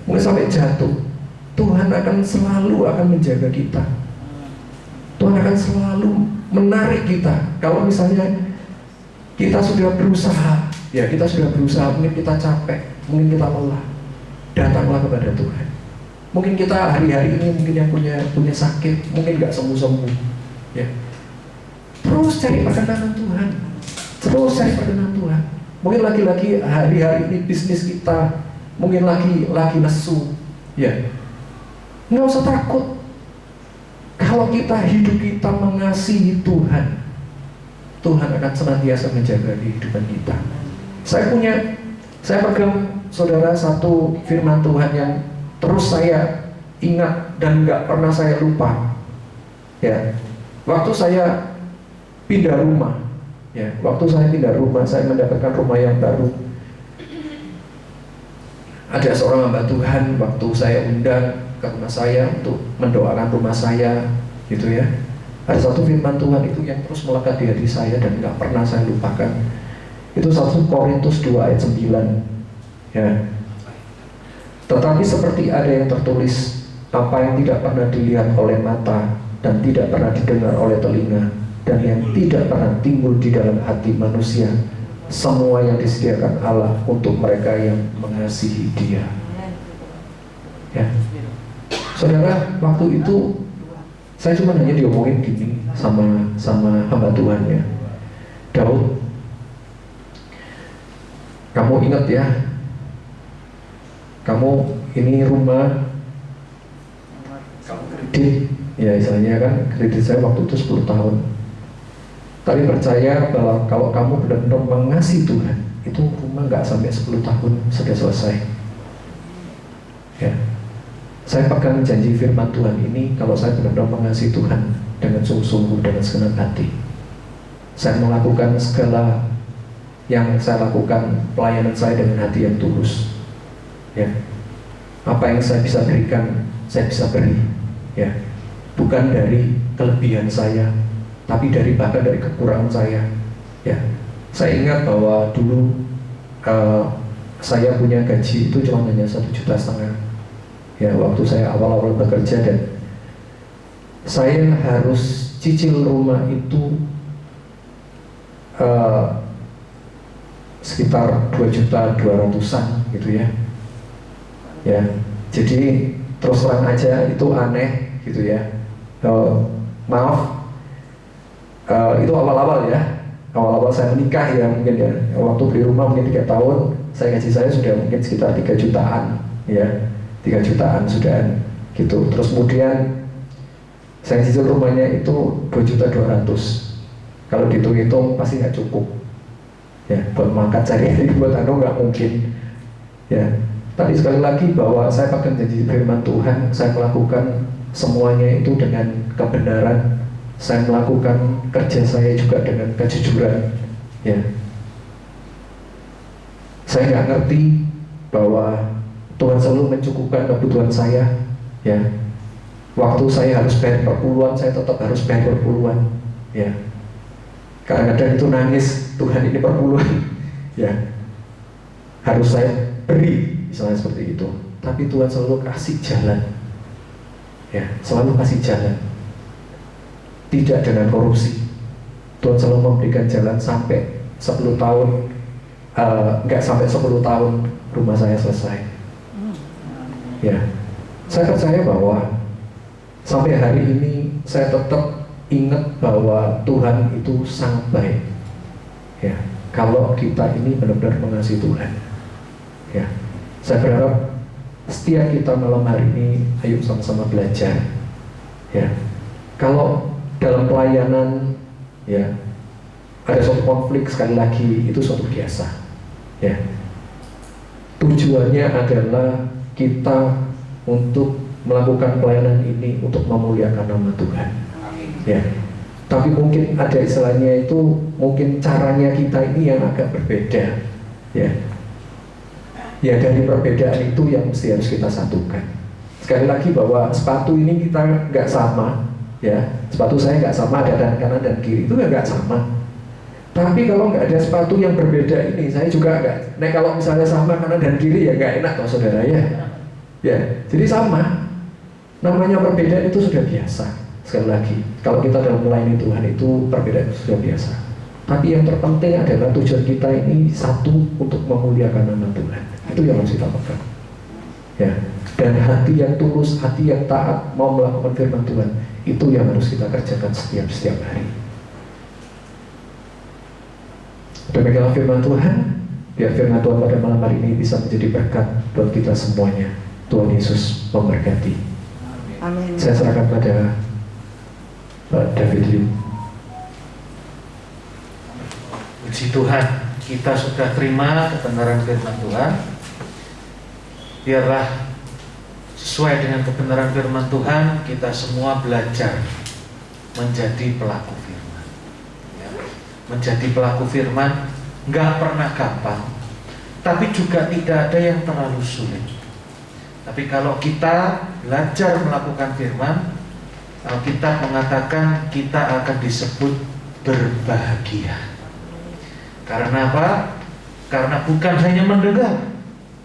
Mungkin sampai jatuh. Tuhan akan selalu menjaga kita. Tuhan akan selalu menarik kita. Kalau misalnya kita sudah berusaha, mungkin kita capek, mungkin kita lelah, datanglah kepada Tuhan. Mungkin kita hari-hari ini mungkin yang punya sakit, mungkin nggak sembuh-sembuh, ya. Terus cari perkenan Tuhan, Mungkin lagi-lagi hari-hari ini bisnis kita mungkin lagi lesu, ya. Nggak usah takut. Kalau hidup kita mengasihi Tuhan, Tuhan akan senantiasa menjaga kehidupan kita. Saya pegang saudara satu firman Tuhan yang terus saya ingat dan nggak pernah saya lupa. Ya, waktu saya pindah rumah, saya mendapatkan rumah yang baru. Ada seorang hamba Tuhan waktu saya undang ke rumah saya untuk mendoakan rumah saya, gitu ya. Ada satu firman Tuhan itu yang terus melekat di hati saya dan nggak pernah saya lupakan. Itu 1 Korintus 2 ayat 9, ya. Tetapi seperti ada yang tertulis, apa yang tidak pernah dilihat oleh mata dan tidak pernah didengar oleh telinga dan yang tidak pernah timbul di dalam hati manusia, semua yang disediakan Allah untuk mereka yang mengasihi Dia. Ya. Saudara, waktu itu saya cuma hanya diomongin gini sama hamba Tuhan, ya. Daud, kamu ingat ya, kamu ini rumah kamu kredit, ya istilahnya kan kredit saya waktu itu 10 tahun. Tapi percaya bahwa kalau kamu benar-benar mengasihi Tuhan, itu rumah nggak sampai 10 tahun sudah selesai. Ya. Saya pegang janji firman Tuhan ini, kalau saya benar-benar mengasihi Tuhan dengan sungguh-sungguh, dengan segenap hati, saya melakukan segala yang saya lakukan, pelayanan saya dengan hati yang tulus, ya. Apa yang saya bisa berikan, saya bisa beri, ya. Bukan dari kelebihan saya, tapi bahkan dari kekurangan saya, ya. Saya ingat bahwa dulu saya punya gaji itu cuma hanya 1,5 juta, ya, waktu saya awal-awal bekerja, dan saya harus cicil rumah itu sekitar 2,2 juta gitu ya. Ya, jadi terus terang aja itu aneh gitu ya. Maaf, itu awal-awal ya. Awal-awal saya menikah ya mungkin ya. Waktu beli rumah mungkin 3 tahun, gaji saya sudah mungkin sekitar 3 jutaan ya. 3 jutaan sudah gitu. Terus kemudian saya cicil rumahnya itu 2,2 juta. Kalau dihitung-hitung pasti nggak cukup, ya, buat makan sehari-hari, buat nggak mungkin, ya. Tapi sekali lagi bahwa saya pegang janji firman Tuhan, saya melakukan semuanya itu dengan kebenaran, saya melakukan kerja saya juga dengan kejujuran, ya. Saya nggak ngerti bahwa Tuhan selalu mencukupkan kebutuhan saya, ya. Waktu saya harus bayar perpuluhan, saya tetap harus bayar perpuluhan, ya. Kadang-kadang itu nangis, Tuhan ini perpuluhan, ya, harus saya beri, misalnya seperti itu. Tapi Tuhan selalu kasih jalan, ya, selalu kasih jalan, tidak dengan korupsi. Tuhan selalu memberikan jalan sampai 10 tahun, nggak sampai 10 tahun rumah saya selesai, ya. Saya percaya bahwa sampai hari ini saya tetap ingat bahwa Tuhan itu sangat baik, ya. Kalau kita ini benar-benar mengasihi Tuhan, ya. Saya berharap setiap kita malam hari ini, ayo sama-sama belajar, ya. Kalau dalam pelayanan, ya, ada suatu konflik, sekali lagi itu suatu biasa, ya. Tujuannya adalah kita untuk melakukan pelayanan ini untuk memuliakan nama Tuhan, ya. Tapi mungkin ada istilahnya itu, mungkin caranya kita ini yang agak berbeda, ya. Ya, dari perbedaan itu yang mesti harus kita satukan. Sekali lagi bahwa sepatu ini kita nggak sama, Ya, sepatu saya nggak sama, ada dan kanan dan kiri, itu nggak sama. Tapi kalau nggak ada sepatu yang berbeda ini, saya juga nggak. Nah kalau misalnya sama kanan dan kiri ya nggak enak toh saudara ya. Ya, jadi sama. Namanya perbedaan itu sudah biasa. Sekali lagi, kalau kita dalam melayani Tuhan itu perbedaan itu sudah biasa. Tapi yang terpenting adalah tujuan kita ini satu, untuk memuliakan nama Tuhan. Itu yang harus kita pegang. Ya, dan hati yang tulus, hati yang taat, mau melakukan firman Tuhan, itu yang harus kita kerjakan setiap hari. Demikianlah firman Tuhan. Biar firman Tuhan pada malam hari ini bisa menjadi berkat buat kita semuanya. Tuhan Yesus memberkati. Amin. Saya serahkan pada David Lim. Puji Tuhan, kita sudah terima kebenaran firman Tuhan. Biarlah sesuai dengan kebenaran firman Tuhan, kita semua belajar menjadi pelaku firman. Ya. Menjadi pelaku firman nggak pernah gampang, tapi juga tidak ada yang terlalu sulit. Tapi kalau kita belajar melakukan firman, Alkitab mengatakan kita akan disebut berbahagia. Karena apa? Karena bukan hanya mendengar,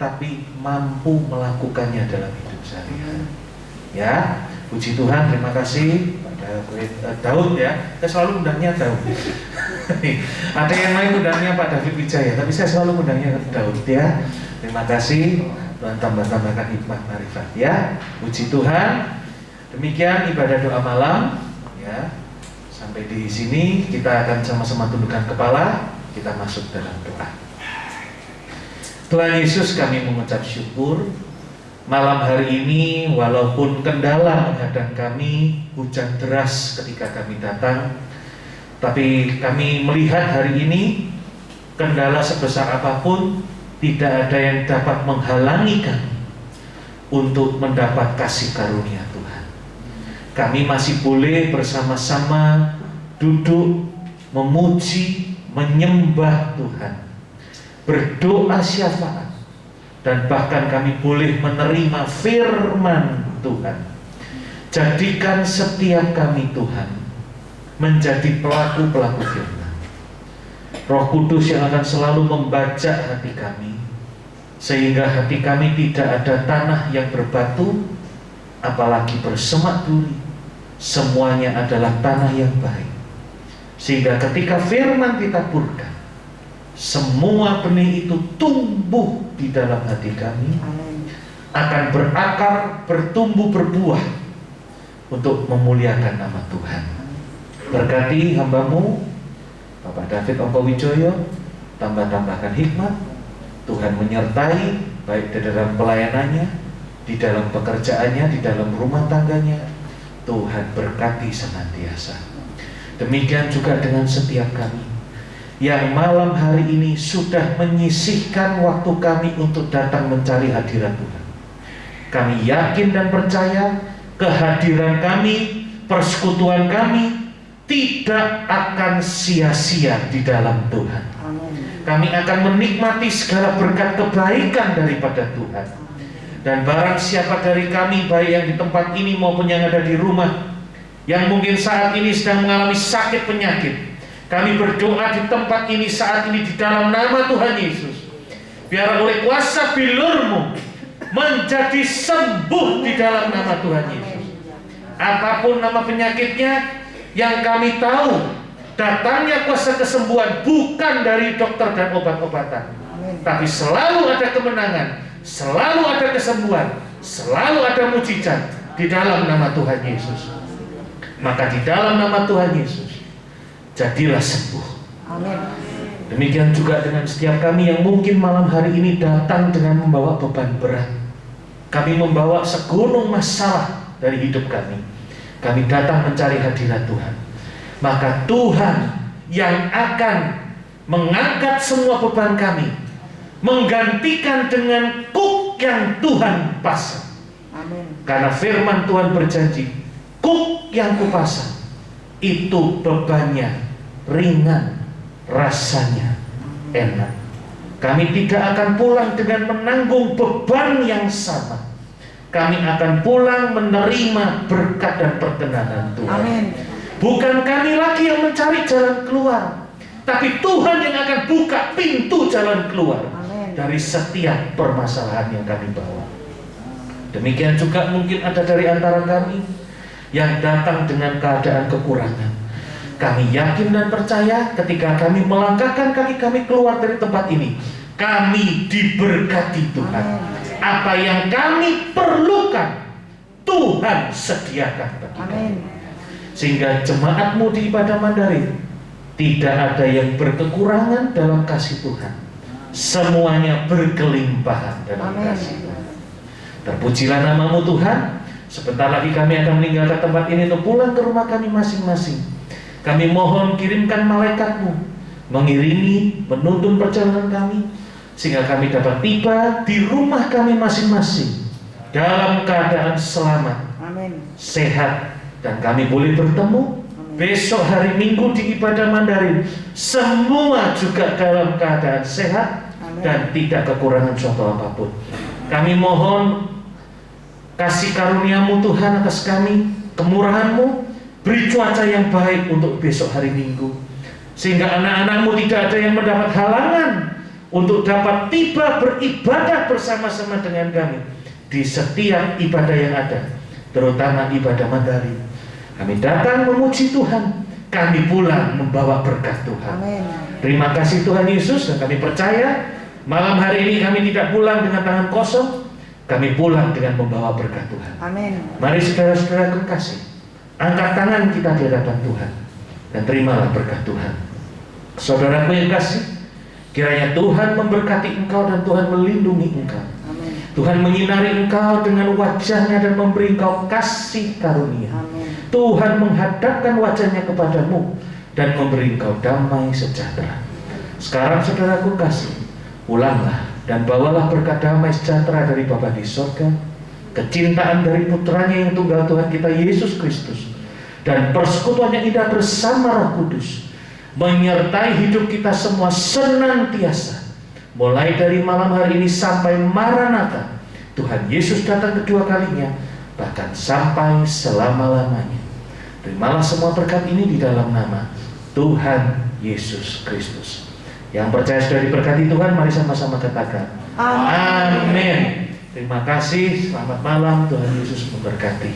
tapi mampu melakukannya dalam hidup sehari-hari. Ya, puji Tuhan, terima kasih pada Daud ya. Saya selalu undangnya Daud. Ada yang lain undangnya Pak David Wijaya, tapi saya selalu undangnya Daud ya. Terima kasih, Tuhan tambah-tambahkan hikmat marifat ya. Puji Tuhan. Demikian ibadah doa malam ya. Sampai di sini kita akan sama-sama tundukkan kepala, kita masuk dalam doa. Tuhan Yesus, kami mengucap syukur malam hari ini, walaupun kendala menghadang kami, hujan deras ketika kami datang, tapi kami melihat hari ini kendala sebesar apapun tidak ada yang dapat menghalangi kami untuk mendapat kasih karunia Tuhan. Kami masih boleh bersama-sama duduk memuji, menyembah Tuhan, berdoa syafaat, dan bahkan kami boleh menerima firman Tuhan. Jadikan setiap kami Tuhan menjadi pelaku-pelaku firman. Roh Kudus yang akan selalu membajak hati kami, sehingga hati kami tidak ada tanah yang berbatu, apalagi bersemak duri. Semuanya adalah tanah yang baik, sehingga ketika firman ditaburkan, semua benih itu tumbuh di dalam hati kami, akan berakar, bertumbuh, berbuah untuk memuliakan nama Tuhan. Berkati hamba-Mu Bapak David Ongkowijoyo, tambah-tambahkan hikmat. Tuhan menyertai baik di dalam pelayanannya, di dalam pekerjaannya, di dalam rumah tangganya. Tuhan berkati senantiasa. Demikian juga dengan setiap kami yang malam hari ini sudah menyisihkan waktu kami untuk datang mencari hadirat Tuhan. Kami yakin dan percaya kehadiran kami, persekutuan kami tidak akan sia-sia di dalam Tuhan. Kami akan menikmati segala berkat kebaikan daripada Tuhan. Dan barang siapa dari kami, baik yang di tempat ini maupun yang ada di rumah, yang mungkin saat ini sedang mengalami sakit penyakit, kami berdoa di tempat ini saat ini di dalam nama Tuhan Yesus, biar oleh kuasa bilur-Mu menjadi sembuh di dalam nama Tuhan Yesus. Apapun nama penyakitnya, yang kami tahu datangnya kuasa kesembuhan bukan dari dokter dan obat-obatan, tapi selalu ada kemenangan, selalu ada kesembuhan, selalu ada mujizat di dalam nama Tuhan Yesus. Maka di dalam nama Tuhan Yesus, jadilah sembuh. Amin. Demikian juga dengan setiap kami yang mungkin malam hari ini datang dengan membawa beban berat. Kami membawa segunung masalah dari hidup kami. Kami datang mencari hadirat Tuhan. Maka Tuhan yang akan mengangkat semua beban kami, menggantikan dengan kuk yang Tuhan pasang. Amin. Karena firman Tuhan berjanji, kuk yang kupasang itu bebannya ringan, rasanya enak. Kami tidak akan pulang dengan menanggung beban yang sama, kami akan pulang menerima berkat dan perkenanan Tuhan. Amin. Bukan kami lagi yang mencari jalan keluar, tapi Tuhan yang akan buka pintu jalan keluar Amin. dari setiap permasalahan yang kami bawa. Demikian juga mungkin ada dari antara kami yang datang dengan keadaan kekurangan. Kami yakin dan percaya ketika kami melangkahkan kaki kami keluar dari tempat ini, kami diberkati Tuhan. Apa yang kami perlukan, Tuhan sediakan bagi kami. Amin. Sehingga jemaatmu di ibadah Mandarin tidak ada yang berkekurangan dalam kasih Tuhan. Semuanya berkelimpahan dalam Amin. kasih Tuhan. Terpujilah namamu Tuhan. Sebentar lagi kami akan meninggalkan tempat ini untuk pulang ke rumah kami masing-masing. Kami mohon kirimkan malaikatmu mengiringi, menuntun perjalanan kami, sehingga kami dapat tiba di rumah kami masing-masing dalam keadaan selamat, Amin. sehat, dan kami boleh bertemu besok hari Minggu di ibadah Mandarin, semua juga dalam keadaan sehat dan tidak kekurangan suatu apapun. Kami mohon kasih karuniamu Tuhan atas kami, kemurahanmu, beri cuaca yang baik untuk besok hari Minggu, sehingga anak-anakmu tidak ada yang mendapat halangan untuk dapat tiba beribadah bersama-sama dengan kami di setiap ibadah yang ada, terutama ibadah Mandarin. Kami datang memuji Tuhan, kami pulang membawa berkat Tuhan. Amin. Terima kasih Tuhan Yesus, dan kami percaya malam hari ini kami tidak pulang dengan tangan kosong, kami pulang dengan membawa berkat Tuhan. Amin. Mari saudara-saudara kekasih, angkat tangan kita di hadapan Tuhan dan terimalah berkat Tuhan. Saudaraku yang kasih, kiranya Tuhan memberkati engkau dan Tuhan melindungi engkau. Amin. Tuhan menyinari engkau dengan wajahnya dan memberi engkau kasih karunia. Amin. Tuhan menghadapkan wajahnya kepadamu dan memberi engkau damai sejahtera. Sekarang saudaraku kasih, pulanglah dan bawalah berkat damai sejahtera dari Bapa di sorga, kecintaan dari putranya yang tunggal Tuhan kita Yesus Kristus, dan persekutuan yang indah bersama Roh Kudus menyertai hidup kita semua senantiasa, mulai dari malam hari ini sampai Maranatha, Tuhan Yesus datang kedua kalinya, bahkan sampai selama-lamanya. Terimalah semua berkat ini di dalam nama Tuhan Yesus Kristus. Yang percaya sudah diberkati Tuhan, mari sama-sama katakan amin. Terima kasih, selamat malam, Tuhan Yesus memberkati.